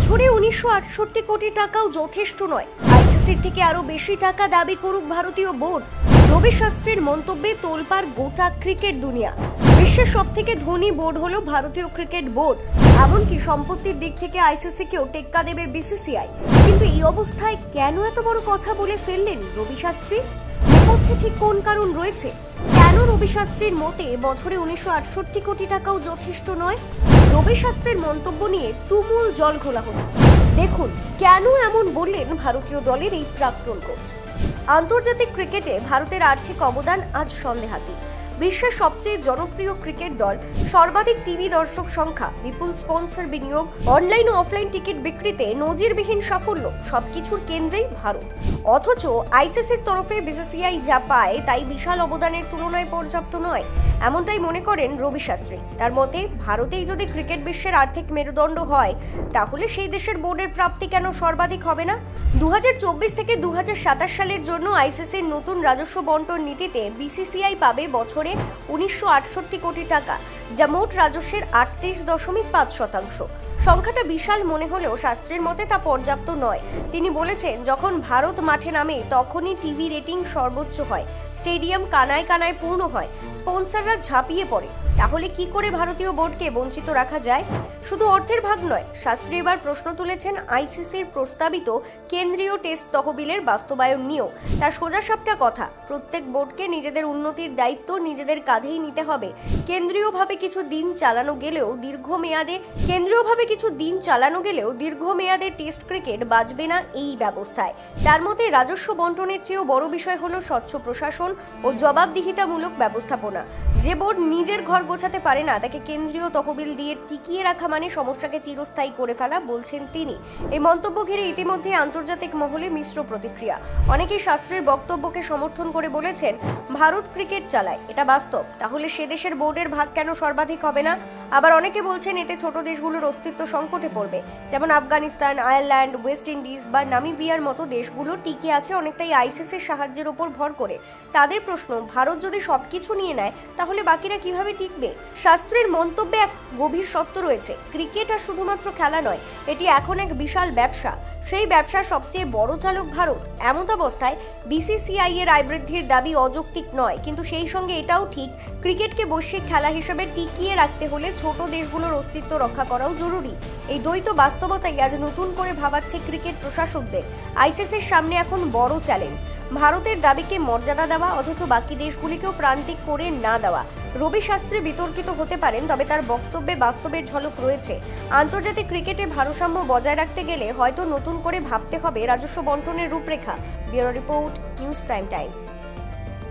বছরে ১৯৬৮ কোটি টাকাও যথেষ্ট নয়, আইসিসির থেকে আরো বেশি টাকা দাবি করুক ভারতীয় বোর্ড। রবি শাস্ত্রীর মন্তব্যে তোলপাড় গোটা ক্রিকেট দুনিয়া। বিশ্বের সব থেকে ধনী বোর্ড হলো ভারতীয় ক্রিকেট বোর্ড, এমনকি সম্পত্তির দিক থেকে আইসিসিকেও টেক্কা দেবে বিসিসিআই। কিন্তু এই অবস্থায় কেন এত বড় কথা বলে ফেললেন রবি শাস্ত্রী? নেপথ্যে ঠিক কোন কারণ রয়েছে? কেন রবি শাস্ত্রীর মতে বছরে ১৯৬৮ কোটি টাকাও যথেষ্ট নয়? রবি শাস্ত্রীর মন্তব্য নিয়ে তুমুল জল ঘোলা হলো। দেখুন কেন এমন বললেন ভারতীয় দলের এই প্রাক্তন কোচ। আন্তর্জাতিক ক্রিকেটে ভারতের আর্থিক অবদান আজ সন্দেহাতীত। বিশ্বের সবচেয়ে জনপ্রিয় ক্রিকেট দল, সর্বাধিক টিভি দর্শক সংখ্যা, বিপুল স্পন্সর বিনিয়োগ, অনলাইন ও অফলাইন টিকিট বিক্রিতে নজিরবিহীন সাফল্য, সবকিছুর কেন্দ্রেই ভারত। অথচ আইসিসির তরফে বিসিসিআই যা পায় তাই বিশাল অবদানের তুলনায় পর্যাপ্ত নয়, এমনটাই মনে করেন রবি শাস্ত্রী। তার মতে ভারতেই যদি ক্রিকেট বিশ্বের আর্থিক মেরুদণ্ড হয়, তাহলে সেই দেশের বোর্ডের প্রাপ্তি কেন সর্বাধিক হবে না? ২০২৪ থেকে ২০২৭ সালের জন্য আইসিসির নতুন রাজস্ব বন্টন নীতিতে বিসিসিআই পাবে বছরে ১৯৬৮ কোটি টাকা, যা মোট রাজস্বের ৩৮.৫%। সংখ্যাটা বিশাল মনে হলেও শাস্ত্রীর মতে তা পর্যাপ্ত নয়। তিনি বলেছেন, যখন ভারত মাঠে নামে তখনই টিভি রেটিং সর্বোচ্চ হয়, স্টেডিয়াম কানায় কানায় পূর্ণ হয়, স্পন্সররা ঝাঁপিয়ে পড়ে। তাহলে কি করে ভারতীয় বোর্ডকে বঞ্চিত রাখা যায়? শুধু অর্থের ভাগ নয়, শাস্ত্রী এবার প্রশ্ন তুলেছেন আইসিসির প্রস্তাবিত কেন্দ্রীয় টেস্ট তহবিলের বাস্তবায়ন নিয়েও। তার সোজাসাপটা কথা, প্রত্যেক বোর্ডকে নিজেদের উন্নতির দায়িত্ব নিজেদের কাঁধেই নিতে হবে। কেন্দ্রীয়ভাবে কিছু দিন চালানো গেলেও দীর্ঘমেয়াদে টেস্ট ক্রিকেট বাঁচবে না এই ব্যবস্থায়। তার মতে রাজস্ব বন্টনের চেয়েও বড় বিষয় হলো স্বচ্ছ প্রশাসন ও জবাবদিহিতামূলক ব্যবস্থাপনা। যে বোর্ড নিজের ঘর গোছাতে পারে না, তাকে কেন্দ্রীয় তহবিল দিয়ে টিকিয়ে রাখা মানে সমস্যাকে চিরস্থায়ী করে ফেলা, বলছেন তিনি। এই মন্তব্য ঘিরে ইতিমধ্যে আন্তর্জাতিক মহলে মিশ্র প্রতিক্রিয়া। অনেকেই শাস্ত্রীর বক্তব্যকে সমর্থন করে বলেছেন, ভারত ক্রিকেট চালায়, এটা বাস্তব, তাহলে সে দেশের বোর্ডের ভাগ কেন সর্বাধিক হবে না? আবার অনেকে বলছেন এতে ছোট দেশগুলোর অস্তিত্ব সংকটে পড়বে, যেমন আফগানিস্তান, আয়ারল্যান্ড, ওয়েস্ট ইন্ডিজ বা নামিবিয়ার মতো দেশগুলো টিকে আছে অনেকটাই আইসিসির সাহায্যের উপর ভর করে। তাদের প্রশ্ন, ভারত যদি সবকিছু নিয়ে নেয় তাহলে বাকিরা কিভাবে টিকবে? শাস্ত্রীর মন্তব্যে এক গভীর সত্য রয়েছে। ক্রিকেট আর শুধুমাত্র খেলা নয়, এটি এখন এক বিশাল ব্যবসা। সেই ব্যবসার সবচেয়ে বড় চালক ভারত। এমন অবস্থায় বিসিসিআই এর আয় বৃদ্ধির দাবি অযৌক্তিক নয়, কিন্তু সেই সঙ্গে এটাও ঠিক, ক্রিকেটকে বৈশ্বিক খেলা হিসেবে টিকিয়ে রাখতে হলে ছোট দেশগুলোর অস্তিত্ব রক্ষা করাও জরুরি। এই দ্বৈত বাস্তবতাই আজ নতুন করে ভাবাচ্ছে ক্রিকেট প্রশাসকদের। আইসিসির সামনে এখন বড় চ্যালেঞ্জ, ভারতের দাবিকে মর্যাদা দেওয়া অথচ বাকি দেশগুলিকেও প্রান্তিক করে না দেওয়া। রবি শাস্ত্রী বিতর্কিত হতে পারেন, তবে তার বক্তব্যে বাস্তবের ঝলক রয়েছে। আন্তর্জাতিক ক্রিকেটে ভারসাম্য বজায় রাখতে গেলে হয়তো নতুন করে ভাবতে হবে রাজস্ব বন্টনের রূপরেখা। Bureau report, news prime Times.